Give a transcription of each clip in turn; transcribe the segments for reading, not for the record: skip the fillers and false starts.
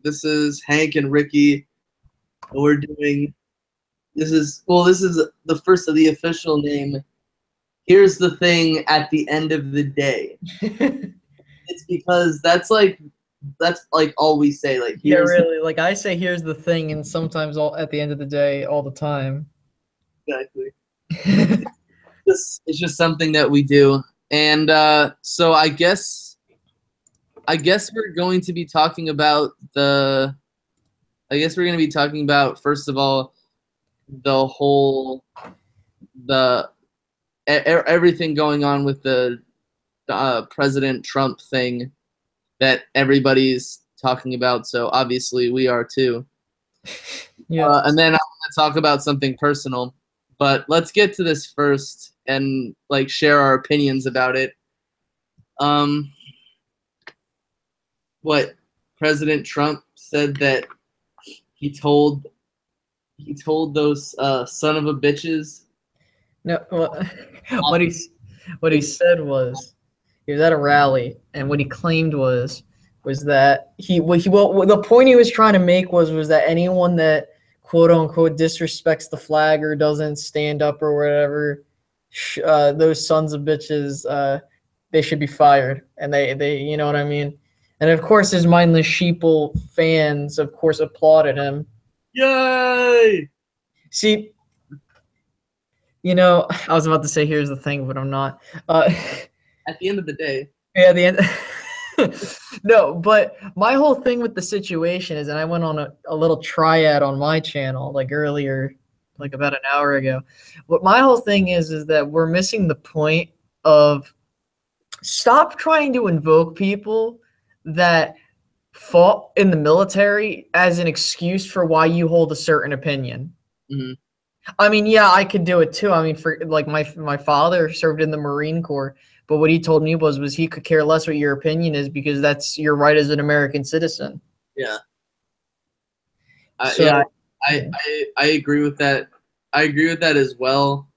This is Hank and Ricky. We're doing. This is the first of the official name. Here's the thing at the end of the day. It's because that's like all we say. Like Yeah, here's really. Like I say, here's the thing, and sometimes all at the end of the day, all the time. exactly. This is just something that we do, and so I guess we're going to be talking about the. I guess we're going to be talking about first of all the whole everything going on with the President Trump thing that everybody's talking about. So obviously we are too. Yeah. And then I'm going to talk about something personal. But let's get to this first and like share our opinions about it. What President Trump said that he told those son of a bitches. No, what he said was he was at a rally, and what he claimed was that the point he was trying to make was that anyone that quote unquote disrespects the flag or doesn't stand up or whatever, those sons of bitches, they should be fired, and they you know what I mean. And of course, his mindless sheeple fans, of course, applauded him. Yay! See, you know, I was about to say, here's the thing, but I'm not. At the end of the day. Yeah, the end. No, but my whole thing with the situation is, and I went on a little triad on my channel, like earlier, like about an hour ago. What my whole thing is that we're missing the point of stop trying to invoke people that fought in the military as an excuse for why you hold a certain opinion. Mm-hmm. I mean, yeah, I could do it too. I mean, for like my father served in the Marine Corps, but what he told me was he could care less what your opinion is because that's your right as an American citizen. Yeah. So, yeah, I agree with that. I agree with that as well.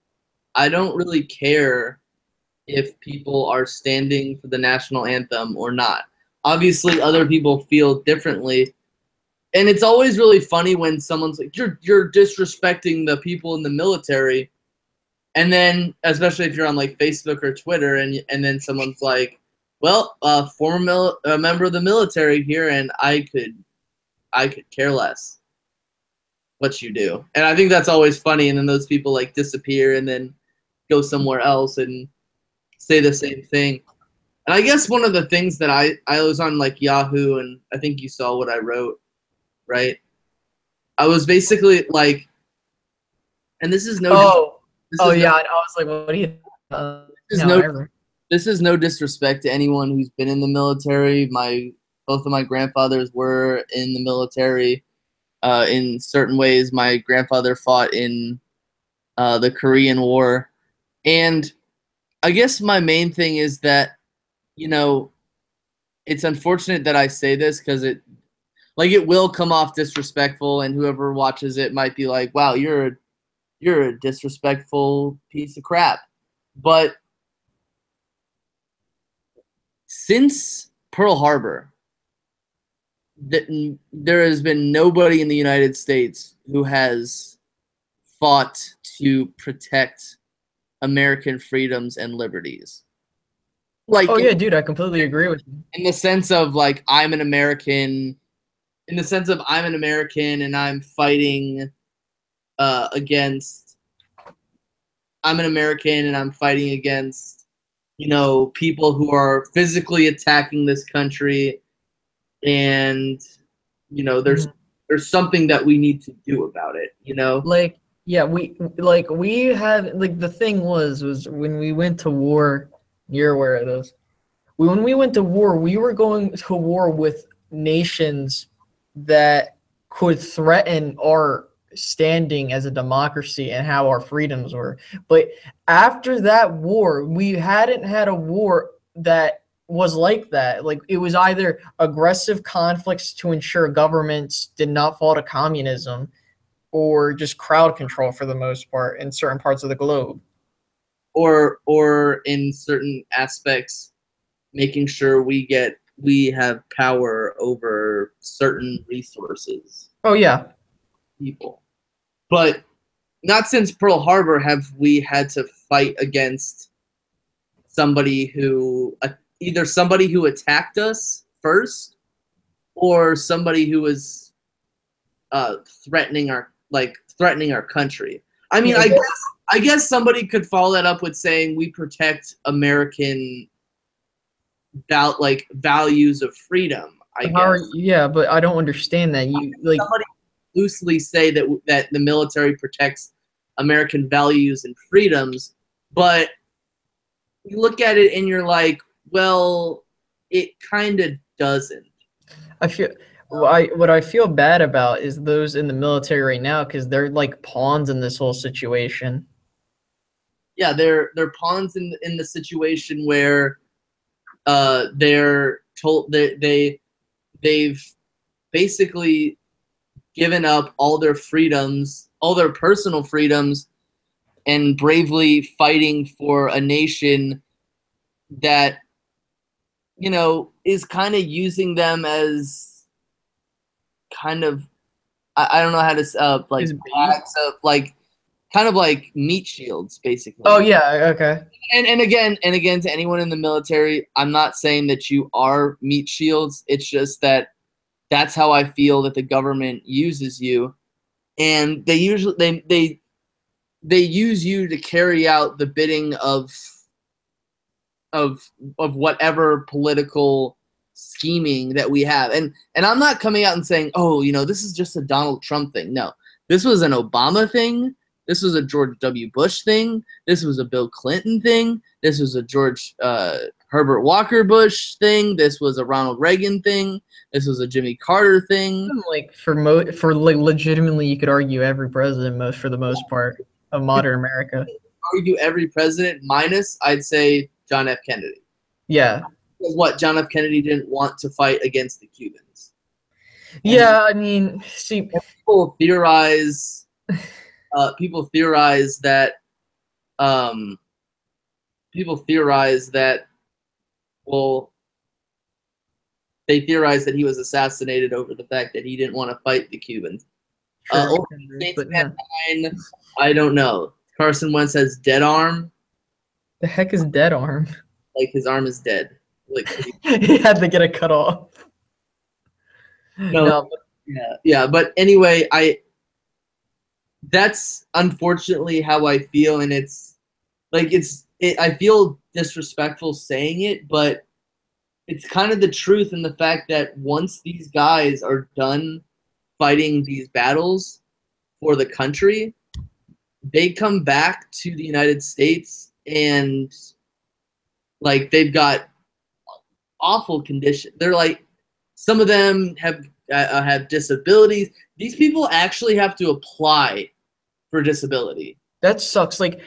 I don't really care if people are standing for the national anthem or not. Obviously, other people feel differently. And it's always really funny when someone's like, you're disrespecting the people in the military. And then, especially if you're on like Facebook or Twitter, and then someone's like, well, former member of the military here, and I could care less what you do. And I think that's always funny. And then those people like disappear and then go somewhere else and say the same thing. And I guess one of the things that I was on like Yahoo, and I think you saw what I wrote, right? I was basically like, and this is no. Yeah, I was like, what do you? This is no disrespect to anyone who's been in the military. Both of my grandfathers were in the military. In certain ways, my grandfather fought in the Korean War, and I guess my main thing is that, you know, it's unfortunate that I say this because it will come off disrespectful, and whoever watches it might be like, "Wow, you're a disrespectful piece of crap." But since Pearl Harbor, there has been nobody in the United States who has fought to protect American freedoms and liberties. Like, oh yeah, dude, I completely agree with you. In the sense of like, I'm an American and I'm fighting against. I'm an American and I'm fighting against, you know, people who are physically attacking this country, and you know, there's something that we need to do about it. You know, like yeah, we had like the thing was when we went to war. You're aware of this. When we went to war, we were going to war with nations that could threaten our standing as a democracy and how our freedoms were. But after that war, we hadn't had a war that was like that. Like, it was either aggressive conflicts to ensure governments did not fall to communism, or just crowd control for the most part in certain parts of the globe. Or in certain aspects, making sure we get we have power over certain resources, Oh yeah. people. But not since Pearl Harbor have we had to fight against somebody who either somebody who attacked us first or somebody who was threatening our country. I mean, Yeah, I guess somebody could follow that up with saying we protect American values of freedom. I guess yeah, but I don't understand that. You like somebody loosely say that the military protects American values and freedoms, but you look at it and you're like, well, it kind of doesn't. I feel what I feel bad about is those in the military right now because they're like pawns in this whole situation. Yeah, they're pawns in the situation where they're told they've basically given up all their freedoms, all their personal freedoms, and bravely fighting for a nation that is kind of using them as kind of I don't know how to Is like kind of like meat shields basically. Oh yeah, okay. And again to anyone in the military, I'm not saying that you are meat shields. It's just that that's how I feel that the government uses you, and they usually they use you to carry out the bidding of whatever political scheming that we have. And I'm not coming out and saying, oh, this is just a Donald Trump thing. No, this was an Obama thing. This was a George W. Bush thing. This was a Bill Clinton thing. This was a George Herbert Walker Bush thing. This was a Ronald Reagan thing. This was a Jimmy Carter thing. Like legitimately, you could argue every president for the most part of modern America. Argue every president minus, I'd say, John F. Kennedy. Yeah. Because what John F. Kennedy didn't want to fight against the Cubans. Yeah, I mean, see, people theorize that well, they theorize that he was assassinated over the fact that he didn't want to fight the Cubans. sure, I don't know. Carson Wentz has dead arm. The heck is dead arm? Like his arm is dead. Like he had to get it cut off. No, yeah. But anyway, that's unfortunately how I feel, and I feel disrespectful saying it, but it's kind of the truth in the fact that once these guys are done fighting these battles for the country, they come back to the United States and like they've got awful conditions. They're like, some of them have disabilities. These people actually have to apply for disability. That sucks. Like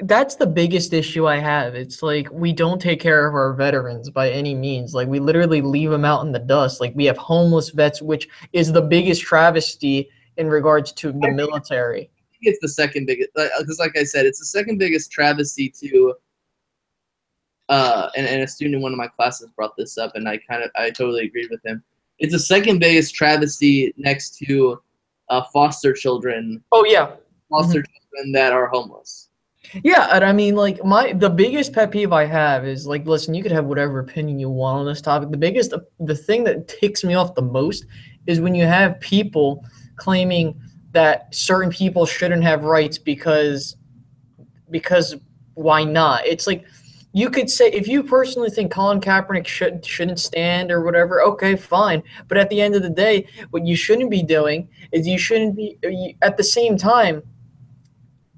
that's the biggest issue I have. It's like we don't take care of our veterans by any means. Like we literally leave them out in the dust. Like we have homeless vets, which is the biggest travesty in regards to the military. I think it's the second biggest, because like I said, it's the second biggest travesty to. And a student in one of my classes brought this up, and I totally agreed with him. It's the second biggest travesty next to foster children. Oh yeah, foster children that are homeless. Yeah, and I mean, like the biggest pet peeve I have is like, listen, you could have whatever opinion you want on this topic. The thing that ticks me off the most is when you have people claiming that certain people shouldn't have rights because why not? It's like. You could say if you personally think Colin Kaepernick shouldn't stand or whatever, okay, fine. But at the end of the day, what you shouldn't be doing is at the same time,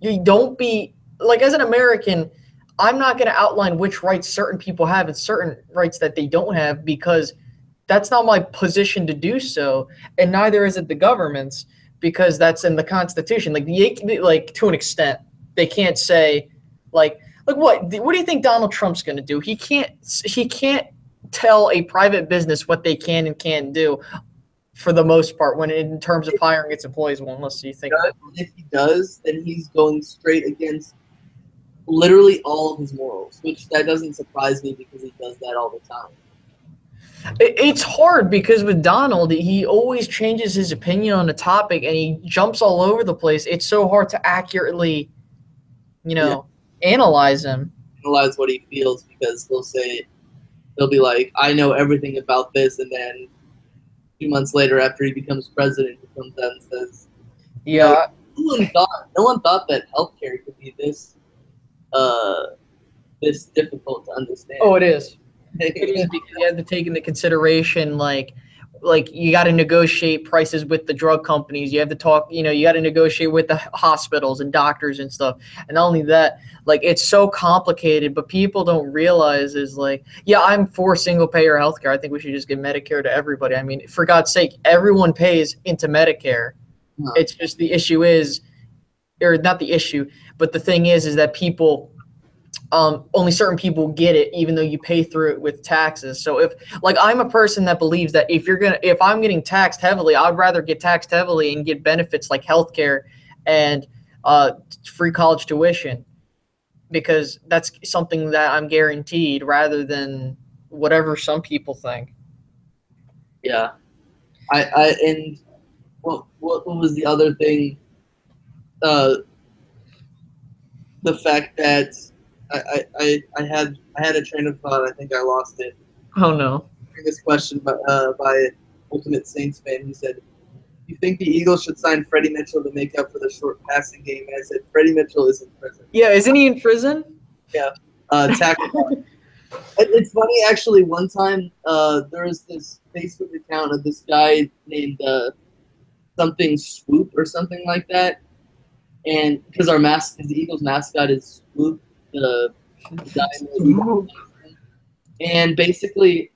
you don't be like as an American, I'm not going to outline which rights certain people have and certain rights that they don't have because that's not my position to do so, and neither is it the government's because that's in the Constitution. Like to an extent, they can't say like. Like what do you think Donald Trump's going to do? He can't tell a private business what they can and can't do for the most part when in terms of hiring its employees. Well, unless you think if he does, then he's going straight against literally all of his morals, which that doesn't surprise me because he does that all the time. It's hard because with Donald, he always changes his opinion on a topic and he jumps all over the place. It's so hard to accurately, analyze him. Analyze what he feels, because they'll be like, I know everything about this, and then 2 months later, after he becomes president, he comes out and says, Yeah. No one thought that healthcare could be this difficult to understand. Oh, it is. It is, because you have to take into consideration like you got to negotiate prices with the drug companies. You have to talk, you got to negotiate with the hospitals and doctors and stuff. And not only that, like, it's so complicated, but people don't realize is like, yeah, I'm for single payer healthcare. I think we should just give Medicare to everybody. I mean, for God's sake, everyone pays into Medicare. Huh. It's just the issue is, or not the issue, but the thing is that people, only certain people get it, even though you pay through it with taxes. So if, like, I'm a person that believes that if I'm getting taxed heavily, I'd rather get taxed heavily and get benefits like healthcare and free college tuition, because that's something that I'm guaranteed rather than whatever some people think. Yeah, and what was the other thing? The fact that I had a train of thought. I think I lost it. Oh no! This question by Ultimate Saints fan. He said, "You think the Eagles should sign Freddie Mitchell to make up for the short passing game?" And I said, "Freddie Mitchell is in prison." Yeah, isn't he in prison? Yeah, tackle. It's funny, actually. One time, there was this Facebook account of this guy named something Swoop or something like that, and because the Eagles mascot is Swoop, the guy and basically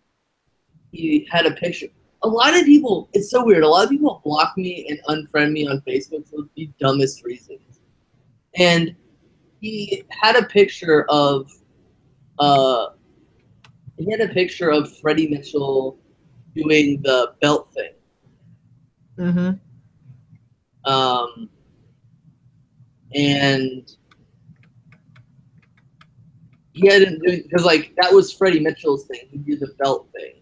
he had a picture. A lot of people, it's so weird. A lot of people block me and unfriend me on Facebook for the dumbest reasons. And he had a picture of Freddie Mitchell doing the belt thing. Mm-hmm. And he hadn't doing, because like that was Freddie Mitchell's thing. He did the belt thing,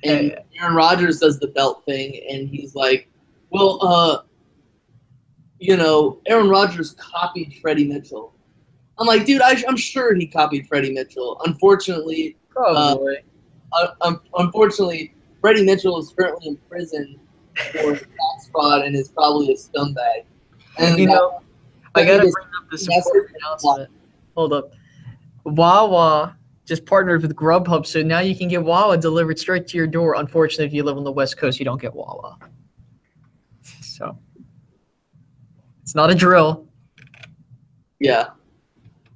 and Aaron Rodgers does the belt thing, and he's like, "Well, Aaron Rodgers copied Freddie Mitchell." I'm like, dude, I'm sure he copied Freddie Mitchell. Unfortunately, Freddie Mitchell is currently in prison for tax fraud and is probably a scumbag. And I gotta bring up this important announcement. Hold up. Wawa just partnered with Grubhub, so now you can get Wawa delivered straight to your door. Unfortunately, if you live on the West Coast, you don't get Wawa. So it's not a drill. Yeah,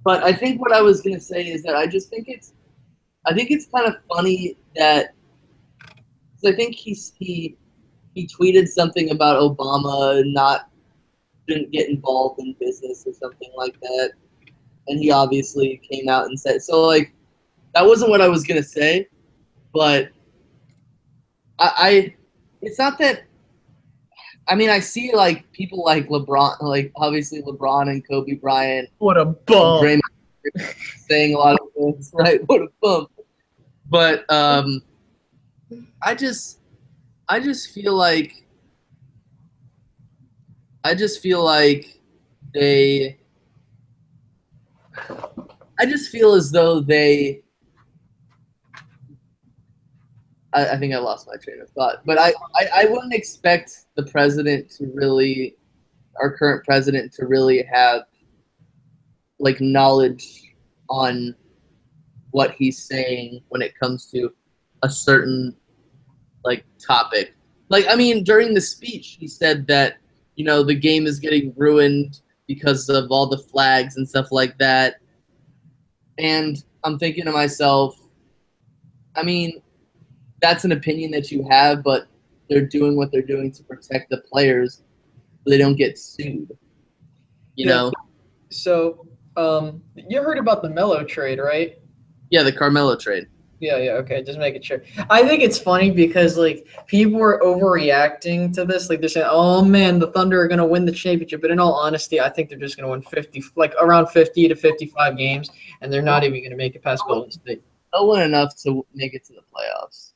but I think what I was gonna say is that I think it's kind of funny that, because I think he tweeted something about Obama didn't get involved in business or something like that. And he obviously came out and said, so like, that wasn't what I was going to say, but it's not that, I mean, I see like people like LeBron, like obviously LeBron and Kobe Bryant. What a bum. Saying a lot of things, right? What a bum. But I just feel like I just feel as though they. I think I lost my train of thought, but I wouldn't expect the president to really, our current president to really have like knowledge on what he's saying when it comes to a certain like topic. Like, I mean, during the speech, he said that, the game is getting ruined because of all the flags and stuff like that. And I'm thinking to myself, I mean, that's an opinion that you have, but they're doing what they're doing to protect the players so they don't get sued. You know? So, you heard about the Melo trade, right? Yeah, the Carmelo trade. Yeah, okay, just making sure. I think it's funny because, like, people are overreacting to this. Like, they're saying, oh, man, the Thunder are going to win the championship. But in all honesty, I think they're just going to win around 50 to 55 games, and they're not even going to make it past Golden State. They'll win enough to make it to the playoffs.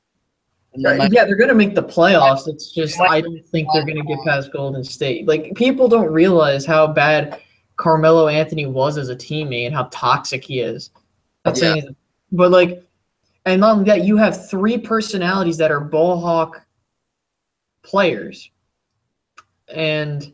And they might, Yeah, they're gonna make the playoffs. It's just might- I don't think they're gonna get past Golden State. Like people don't realize how bad Carmelo Anthony was as a teammate and how toxic he is. Not saying, but like, and not only that, you have three personalities that are ball hawk players, and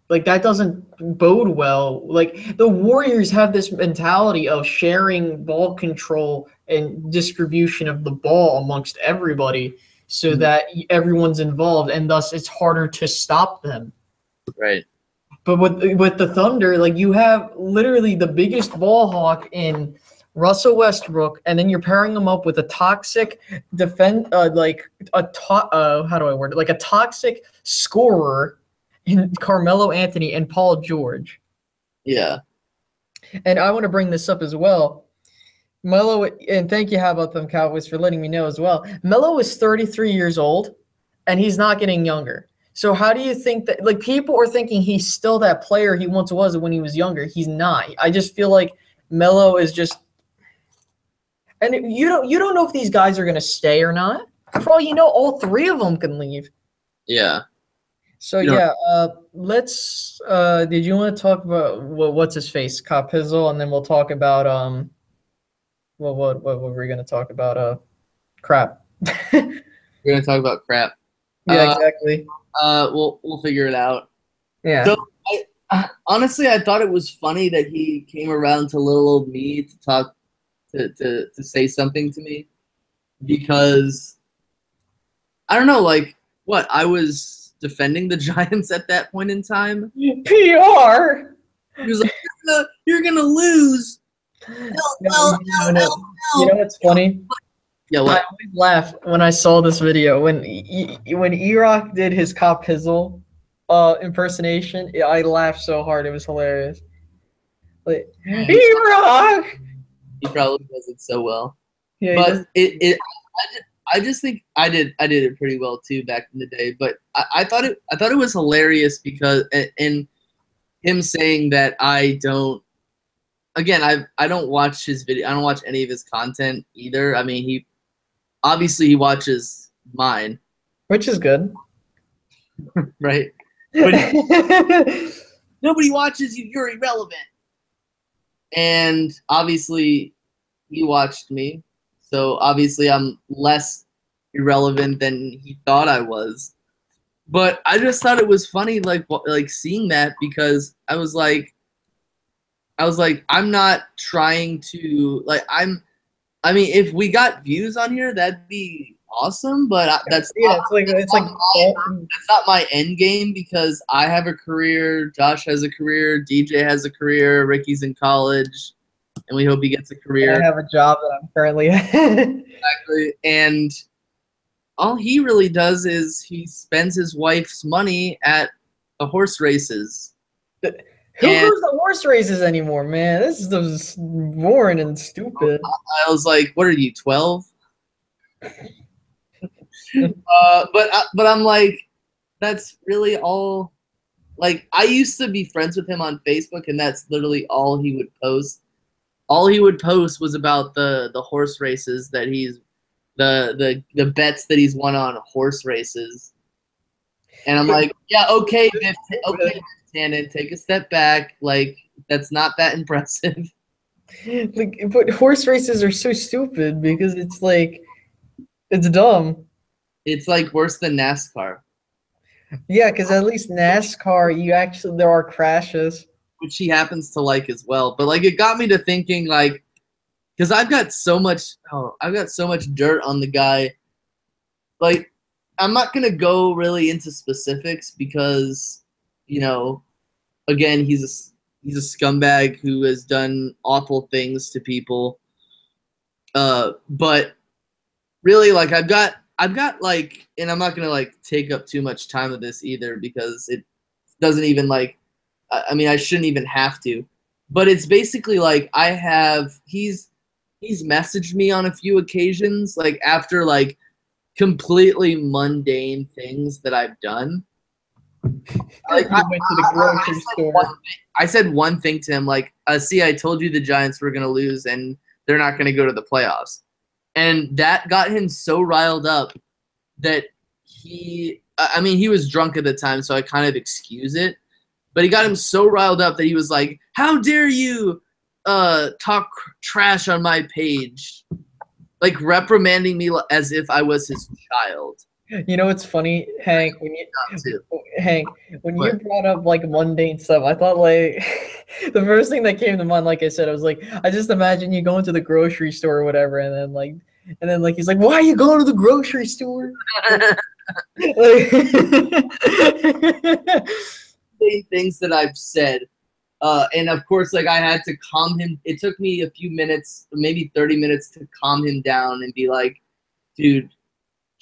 like that doesn't bode well. Like the Warriors have this mentality of sharing ball control and distribution of the ball amongst everybody so that everyone's involved, and thus it's harder to stop them. right. But with the Thunder, like you have literally the biggest ball hawk in Russell Westbrook, and then you're pairing him up with a toxic how do I word it? Like a toxic scorer in Carmelo Anthony and Paul George. Yeah. And I want to bring this up as well. Melo, and thank you, How About Them Cowboys, for letting me know as well. Melo is 33 years old, and he's not getting younger. So how do you think that, like, people are thinking he's still that player he once was when he was younger? He's not. I just feel like Melo is just, and you don't know if these guys are going to stay or not. For all you know, all three of them can leave. Yeah. So let's. Did you want to talk about what's his face, Cop Pizzle, and then we'll talk about what were we going to talk about? Crap. We're gonna talk about crap. Yeah, exactly. We'll figure it out. Yeah. So honestly, I thought it was funny that he came around to little old me to talk to say something to me, because I don't know, like what I was defending the Giants at that point in time. PR. He was like, "You're gonna lose." You know what's funny? Yeah, I what? always laugh when I saw this video when E-Rock did his Cop Pizzle impersonation. I laughed so hard, it was hilarious. Like, E-Rock. He probably does it so well. Yeah, But I just think I did it pretty well too back in the day. But I thought it was hilarious because and him saying that I don't. Again, I don't watch his video. I don't watch any of his content either. I mean, he watches mine, which is good, right? But nobody watches you. You're irrelevant. And obviously, he watched me. So obviously I'm less irrelevant than he thought I was. But I just thought it was funny, like seeing that, because I was like, I'm not trying to I mean, if we got views on here, that'd be awesome. But that's not my end game, because I have a career, Josh has a career, DJ has a career, Ricky's in college, and we hope he gets a career. I have a job that I'm currently at. Exactly. And all he really does is he spends his wife's money at the horse races. Who goes to horse races anymore, man? This is just boring and stupid. I was like, what are you, 12? But I'm like, that's really all. Like, I used to be friends with him on Facebook, and that's literally all he would post. All he would post was about the horse races that he's the bets that he's won on horse races. And I'm like, yeah, okay, Tannen, take a step back. Like, that's not that impressive. Like, but horse races are so stupid because it's like, it's dumb. It's like worse than NASCAR. Yeah, because at least NASCAR, there are crashes. Which he happens to like as well. But like, it got me to thinking, like, because I've got so much dirt on the guy. Like, I'm not gonna go really into specifics because, you know, again, he's a scumbag who has done awful things to people. But really, like, I've got like, and I'm not gonna like take up too much time of this either, because it doesn't even like. I mean, I shouldn't even have to, but it's basically like he's messaged me on a few occasions, like after like completely mundane things that I've done. Like, went to the grocery store. I said one thing to him, like, see, I told you the Giants were going to lose and they're not going to go to the playoffs. And that got him so riled up that I mean, he was drunk at the time, so I kind of excuse it. But he got him so riled up that he was like, "How dare you talk trash on my page?" Like reprimanding me as if I was his child. You know what's funny, Hank? Hank, when you brought up like mundane stuff, I thought like the first thing that came to mind, like I said, I was like, I just imagine you going to the grocery store or whatever, and then like he's like, "Why are you going to the grocery store?" Like, things that I've said. And of course, like I had to calm him. It took me a few minutes, maybe 30 minutes to calm him down and be like, dude,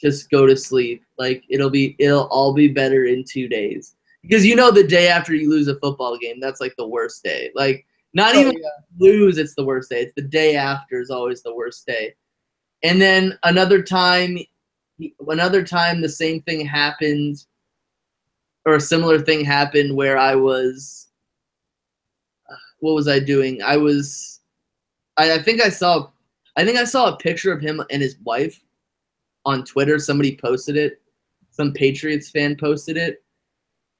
just go to sleep. Like it'll all be better in 2 days. Because the day after you lose a football game, that's like the worst day. Like not even lose, it's the worst day. It's the day after is always the worst day. And then another time the same thing happened, or a similar thing happened where I was, what was I doing? I think I saw a picture of him and his wife on Twitter. Somebody posted it. Some Patriots fan posted it.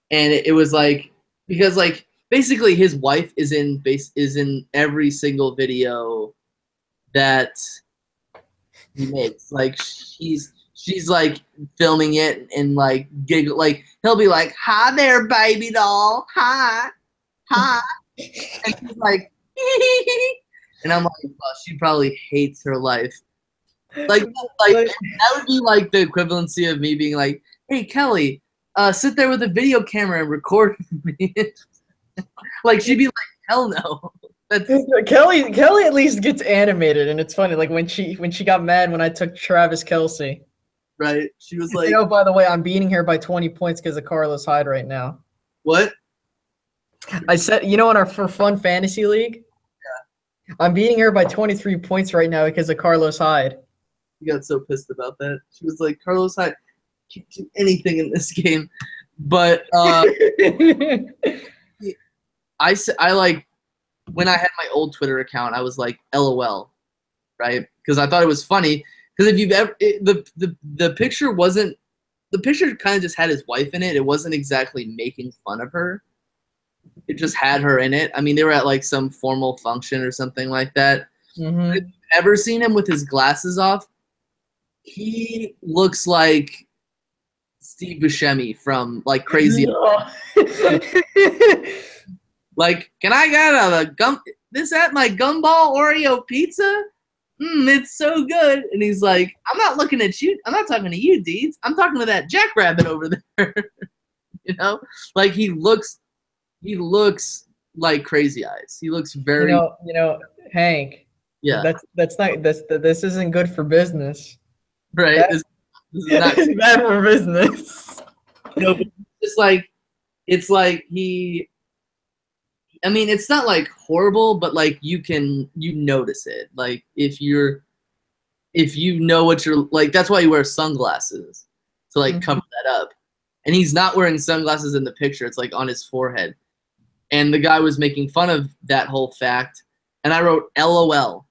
And it was like, because like basically his wife is in every single video that he makes. Like she's like filming it and like giggle, like he'll be like, "Hi there, baby doll. Hi. And she's like, and I'm like, oh, she probably hates her life. Like that would be like the equivalency of me being like, "Hey Kelly, sit there with a video camera and record me." Like she'd be like, "Hell no." That's Kelly at least gets animated, and it's funny. Like when she got mad when I took Travis Kelce. Right. She was like, by the way, I'm beating her by 20 points because of Carlos Hyde right now. What? I said, in our For Fun Fantasy League, I'm beating her by 23 points right now because of Carlos Hyde. You got so pissed about that. She was like, Carlos Hyde can't do anything in this game. But I like, when I had my old Twitter account, I was like, LOL, right? Because I thought it was funny. Because if you've ever, the picture wasn't, the picture kind of just had his wife in it. It wasn't exactly making fun of her. It just had her in it. I mean, they were at like some formal function or something like that. Mm-hmm. If you've ever seen him with his glasses off, he looks like Steve Buscemi from like Crazy. Like, can I get this at my Gumball Oreo pizza? It's so good. And he's like, I'm not looking at you. I'm not talking to you, Deeds. I'm talking to that jackrabbit over there. Like he looks like Crazy Eyes. He looks very, Hank. Yeah. This isn't good for business. Right. This is not bad for business. But it's like I mean, it's not like horrible, but like you notice it. Like if you know what you're like, that's why you wear sunglasses to like cover that up. And he's not wearing sunglasses in the picture. It's like on his forehead. And the guy was making fun of that whole fact. And I wrote LOL.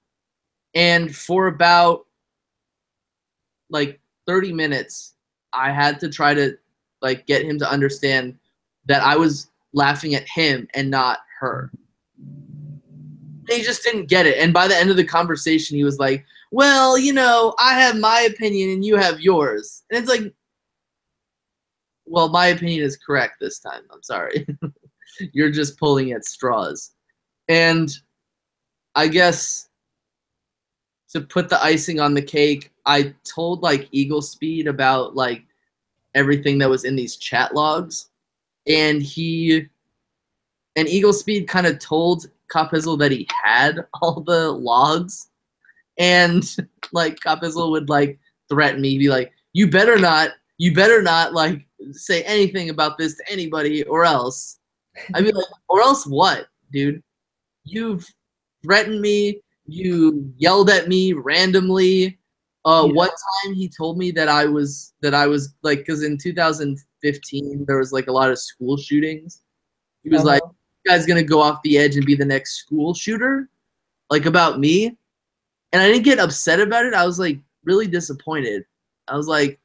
And for about like 30 minutes, I had to try to like get him to understand that I was laughing at him and not her. He just didn't get it. And by the end of the conversation, he was like, well, I have my opinion and you have yours. And it's like, well, my opinion is correct this time. I'm sorry. You're just pulling at straws. And I guess to put the icing on the cake, I told like Eagle Speed about like everything that was in these chat logs. And Eagle Speed kind of told Copizzle that he had all the logs, and like Copizzle would like threaten me, be like, you better not like say anything about this to anybody or else. I'd be like, or else what, dude? You've threatened me, you yelled at me randomly. One time he told me that I was like, because in 2015 there was like a lot of school shootings. He was like, you guys gonna go off the edge and be the next school shooter, like about me. And I didn't get upset about it. I was like really disappointed. I was like,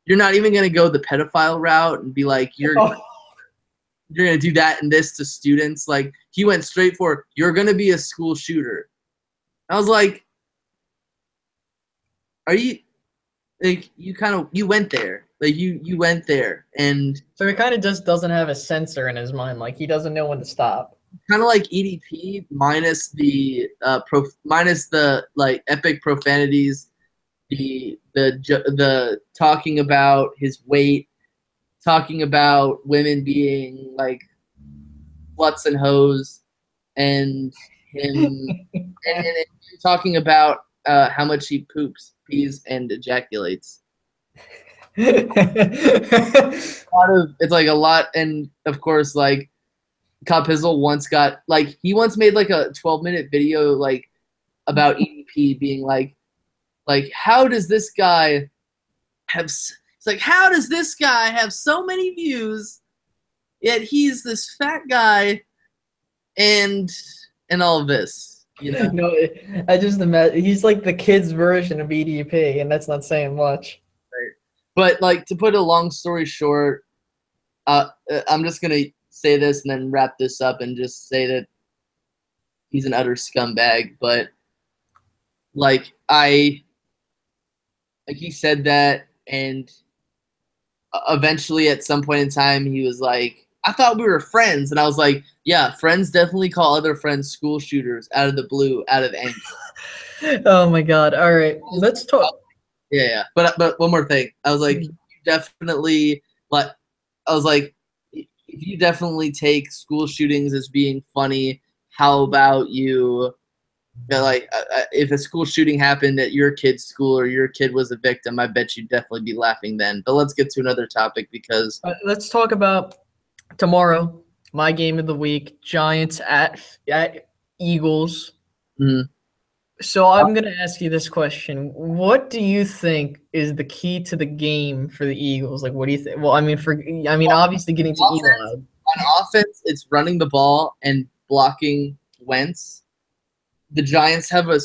you're not even gonna go the pedophile route and be like, you're gonna do that and this to students. Like he went straight for, you're gonna be a school shooter. I was like, are you like you went there. Like you went there, and So he kind of just doesn't have a sensor in his mind. Like he doesn't know when to stop. kind of like EDP minus the minus the like epic profanities, the talking about his weight, talking about women being like sluts and hoes, and him and talking about how much he poops, pees, and ejaculates. It's like a lot, and of course, like Cop Pizzle once got like he once made like a 12-minute video like about EDP being like how does this guy have? It's like how does this guy have so many views, yet he's this fat guy, and all of this, you know? No, I just imagine he's like the kid's version of EDP, and that's not saying much. But like to put a long story short, I'm just gonna say this and then wrap this up and just say that he's an utter scumbag. But like he said that, and eventually at some point in time he was like, I thought we were friends, and I was like, yeah, friends definitely call other friends school shooters out of the blue, out of anger. Oh my God! All right, let's talk. Yeah. But one more thing. I was like, you definitely, like, I was like, if you definitely take school shootings as being funny, how about you know, like, if a school shooting happened at your kid's school or your kid was a victim, I bet you'd definitely be laughing then. But let's get to another topic because Let's talk about tomorrow. My game of the week: Giants at Eagles. Mhm. So I'm going to ask you this question. What do you think is the key to the game for the Eagles? Like, what do you think? Well, I mean, obviously getting to Eli. On offense, it's running the ball and blocking Wentz. The Giants have a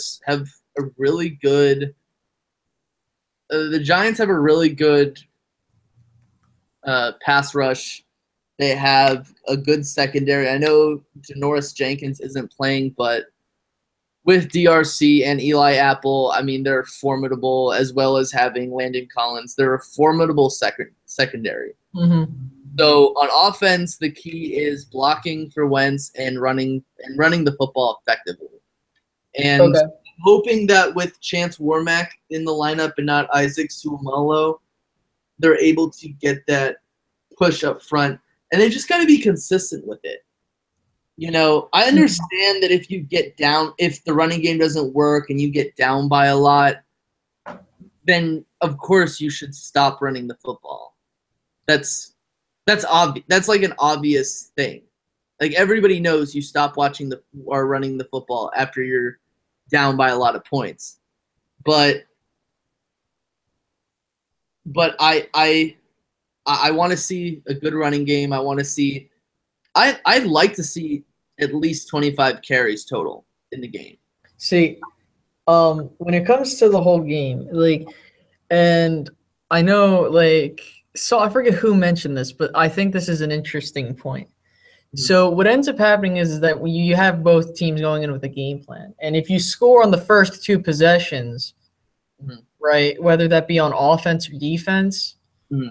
really good. The Giants have a really good pass rush. They have a good secondary. I know Janoris Jenkins isn't playing, but with DRC and Eli Apple, I mean, they're formidable, as well as having Landon Collins. They're a formidable secondary. Mm-hmm. So on offense, the key is blocking for Wentz and running the football effectively. And hoping that with Chance Warmack in the lineup and not Isaac Suomalo, they're able to get that push up front. And they just got to be consistent with it. You know, I understand that if the running game doesn't work and you get down by a lot, then of course you should stop running the football. That's obvious. That's like an obvious thing. Like everybody knows you stop watching or running the football after you're down by a lot of points. But I want to see a good running game. I'd like to see at least 25 carries total in the game. See, when it comes to the whole game, like, and I know, like, so I forget who mentioned this, but I think this is an interesting point. Mm-hmm. So what ends up happening is that you have both teams going in with a game plan, and if you score on the first two possessions, mm-hmm. right, whether that be on offense or defense, mm-hmm.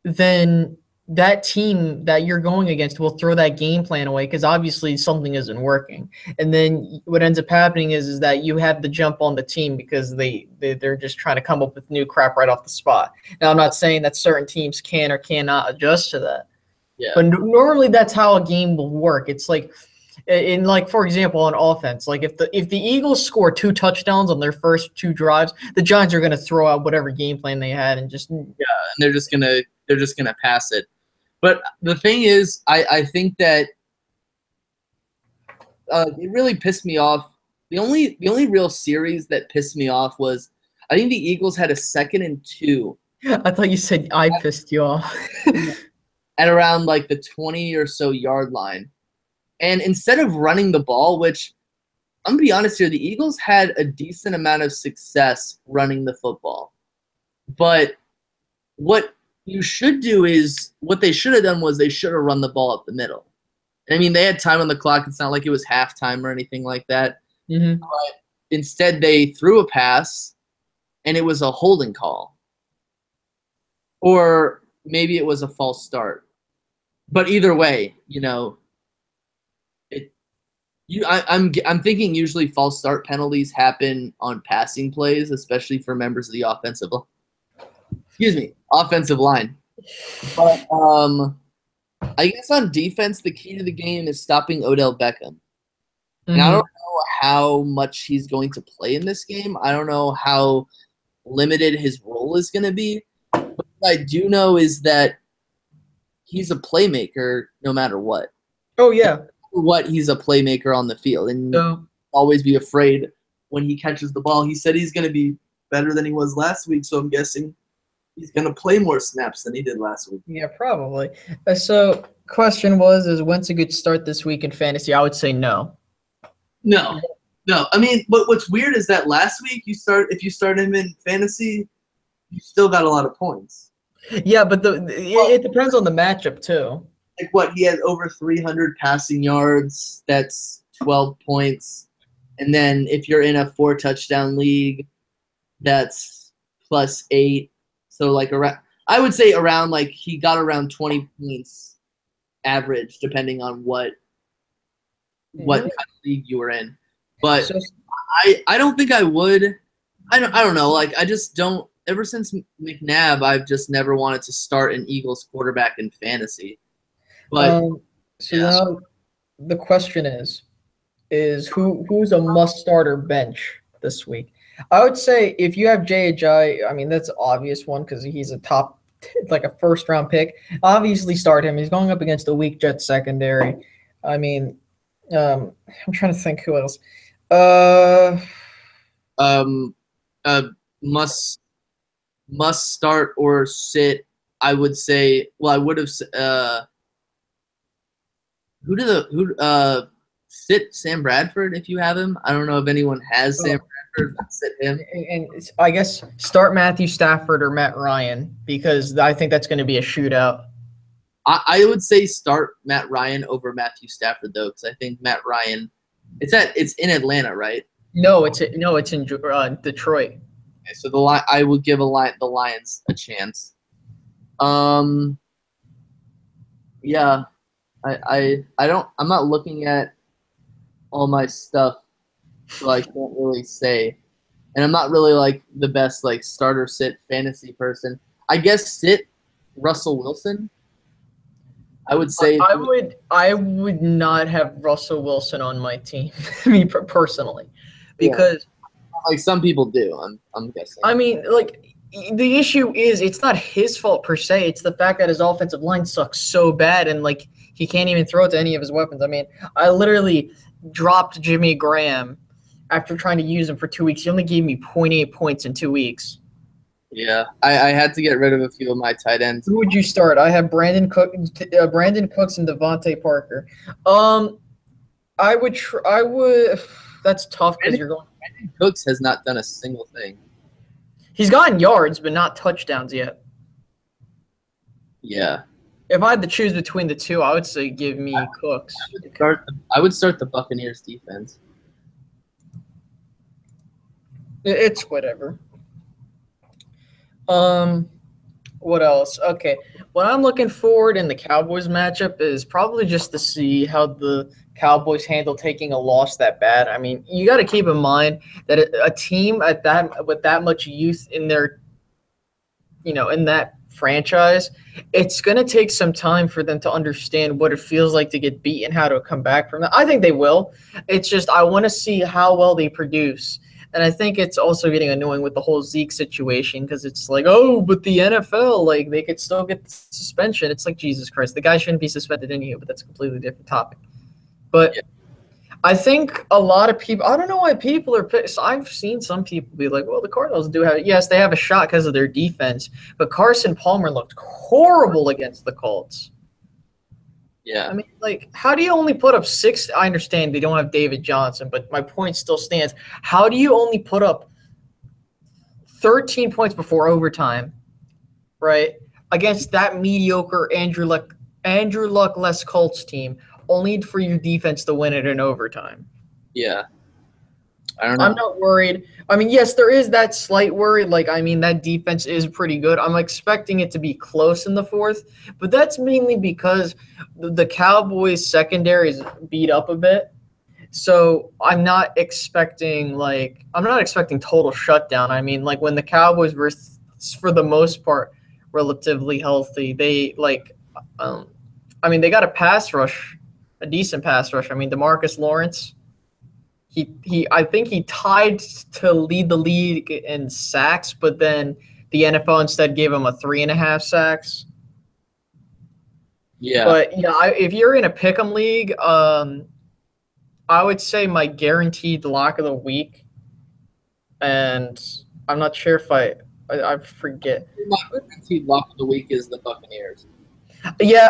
then that team that you're going against will throw that game plan away because obviously something isn't working. And then what ends up happening is that you have the jump on the team because they're just trying to come up with new crap right off the spot. Now, I'm not saying that certain teams can or cannot adjust to that. Yeah. But normally that's how a game will work. It's like, for example, on offense, like if the Eagles score 2 touchdowns on their first 2 drives, the Giants are going to throw out whatever game plan they had and just and they're just gonna pass it. But the thing is, I think that it really pissed me off. The only real series that pissed me off was I think the Eagles had a 2nd and 2. I thought you said I pissed you off. At around like the 20 or so yard line. And instead of running the ball, which I'm gonna be honest here. The Eagles had a decent amount of success running the football, but what you should do is what they should have done was they should have run the ball up the middle. I mean, they had time on the clock. It's not like it was halftime or anything like that. Mm-hmm. But instead, they threw a pass, and it was a holding call, or maybe it was a false start. But either way, I'm thinking usually false start penalties happen on passing plays, especially for members of the offensive line. But I guess on defense, the key to the game is stopping Odell Beckham. And I don't know how much he's going to play in this game. I don't know how limited his role is going to be. But what I do know is that he's a playmaker no matter what. Oh, yeah. He's a playmaker on the field. And always be afraid when he catches the ball. He said he's going to be better than he was last week, so I'm guessing he's going to play more snaps than he did last week. Yeah, probably. So question is when's a good start this week in fantasy? I would say no. No. I mean, what's weird is that last week if you start him in fantasy, you still got a lot of points. Yeah, but it depends on the matchup too. Like he had over 300 passing yards. That's 12 points. And then if you're in a 4-touchdown league, that's +8. So I would say around he got around 20 points average, depending on what kind of league you were in. But I don't think I would. I don't know. I just don't. Ever since McNabb, I've just never wanted to start an Eagles quarterback in fantasy. But now the question is who's a must starter bench this week? I would say if you have Jai, I mean that's an obvious one because he's a top a first-round pick. Obviously start him. He's going up against a weak Jets secondary. I mean, I'm trying to think who else. Must start or sit. I would say. Well, I would have. Sit Sam Bradford if you have him. I don't know if anyone has Sam Bradford. Sit him. And I guess start Matthew Stafford or Matt Ryan because I think that's going to be a shootout. I would say start Matt Ryan over Matthew Stafford though, because I think Matt Ryan. It's in Atlanta, right? No, it's in Detroit. Okay, so I would give the Lions a chance. Yeah, I'm not looking at all my stuff, so I can't really say. And I'm not really the best starter sit fantasy person. I guess sit Russell Wilson. I would say I would not have Russell Wilson on my team, me personally, because some people do. I'm guessing. I mean, the issue is it's not his fault per se. It's the fact that his offensive line sucks so bad and he can't even throw it to any of his weapons. I mean, I literally dropped Jimmy Graham after trying to use him for 2 weeks. He only gave me 0.8 points in 2 weeks. Yeah, I had to get rid of a few of my tight ends. Who would you start? I have Brandon Cooks and Devontae Parker. I would. That's tough because you're going. Brandon Cooks has not done a single thing. He's gotten yards, but not touchdowns yet. Yeah. If I had to choose between the two, I would say give me Cooks. I would start the Buccaneers defense. It's whatever. What else? Okay. What I'm looking forward in the Cowboys matchup is probably just to see how the Cowboys handle taking a loss that bad. I mean, you got to keep in mind that a team with that much youth in their, in that franchise, it's going to take some time for them to understand what it feels like to get beat and how to come back from that. I think they will. It's just I want to see how well they produce. And I think it's also getting annoying with the whole Zeke situation because it's but the NFL, they could still get suspension. It's Jesus Christ. The guy shouldn't be suspended anyway, but that's a completely different topic. But yeah. I think a lot of people – I don't know why people are – so I've seen some people be well, the Cardinals do have – yes, they have a shot because of their defense, but Carson Palmer looked horrible against the Colts. Yeah. I mean, like, how do you only put up 6? I understand they don't have David Johnson, but my point still stands. How do you only put up 13 points before overtime, right, against that mediocre Andrew Luck-less Colts team, only for your defense to win it in overtime? Yeah. I don't know. I'm not worried. I mean, yes, there is that slight worry. Like, I mean, that defense is pretty good. I'm expecting it to be close in the fourth, but that's mainly because the Cowboys secondary is beat up a bit. So I'm not expecting total shutdown. I mean, like when the Cowboys were, for the most part, relatively healthy, they they got a decent pass rush. I mean, DeMarcus Lawrence. I think he tied to lead the league in sacks, but then the NFL instead gave him a 3.5 sacks. Yeah. But yeah, if you're in a pick'em league, I would say my guaranteed lock of the week, and I'm not sure if I forget. My guaranteed lock of the week is the Buccaneers. Yeah,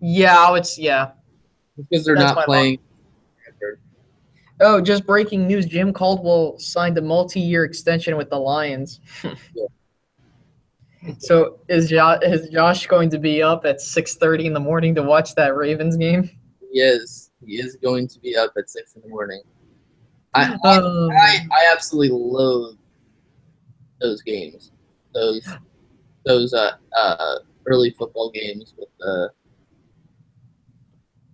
yeah. Because they're not playing. Oh, just breaking news. Jim Caldwell signed a multi-year extension with the Lions. Yeah. So is Josh going to be up at 6:30 in the morning to watch that Ravens game? He is going to be up at 6 in the morning. I absolutely loathe those games. Those early football games with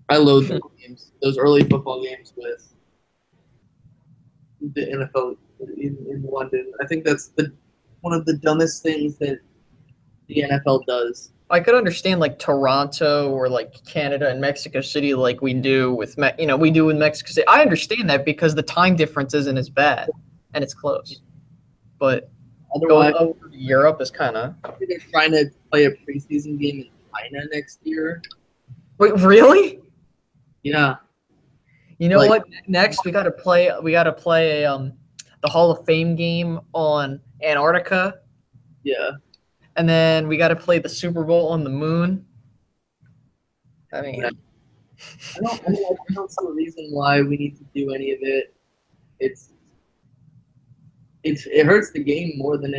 I loathe those games. Those early football games with the NFL in London. I think that's one of the dumbest things that the NFL does. I could understand like Toronto or like Canada and Mexico City, like we do with Mexico City. I understand that because the time difference isn't as bad and it's close. But going over to Europe is kind of. They're trying to play a preseason game in China next year. Wait, really? Yeah. You know what? Next, we got to play the Hall of Fame game on Antarctica. Yeah. And then we got to play the Super Bowl on the moon. I mean, I don't see a reason why we need to do any of it. It hurts the game more than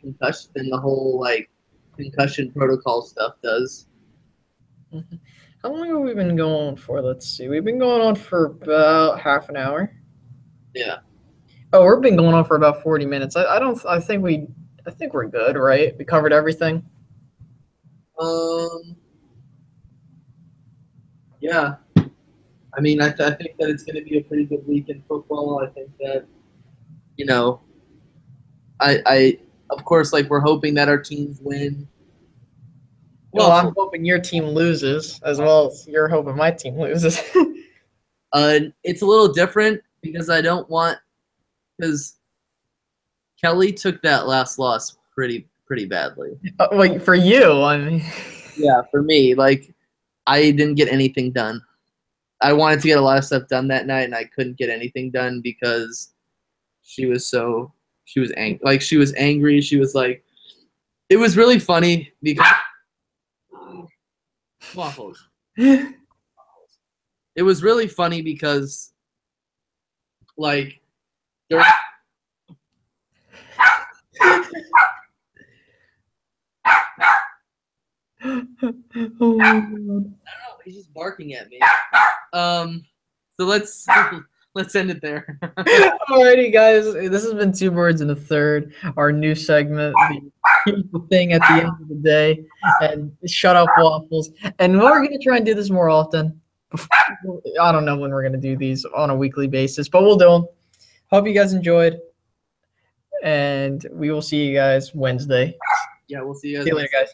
concussion than the whole like concussion protocol stuff does. How long have we been going for? Let's see. We've been going on for about half an hour. Yeah. Oh, we've been going on for about 40 minutes. I think we're good, right? We covered everything. Yeah. I mean, I think that it's going to be a pretty good week in football. I think that, I of course, like we're hoping that our teams win. Well, I'm hoping your team loses as well as you're hoping my team loses. It's a little different because because Kelly took that last loss pretty badly. Wait, for you, I mean. Yeah, for me, like I didn't get anything done. I wanted to get a lot of stuff done that night, and I couldn't get anything done because she was angry. Like she was angry. She was like, it was really funny because waffles. It was really funny because, like, during. Oh my God. I don't know. He's just barking at me. So let's end it there. Alrighty, guys. This has been Two Birds and a Third, our new segment, the thing at the end of the day, and shut up waffles. And we're gonna try and do this more often. I don't know when we're gonna do these on a weekly basis, but we'll do them. Hope you guys enjoyed, and we will see you guys Wednesday. Yeah, we'll see you guys. See you later, guys.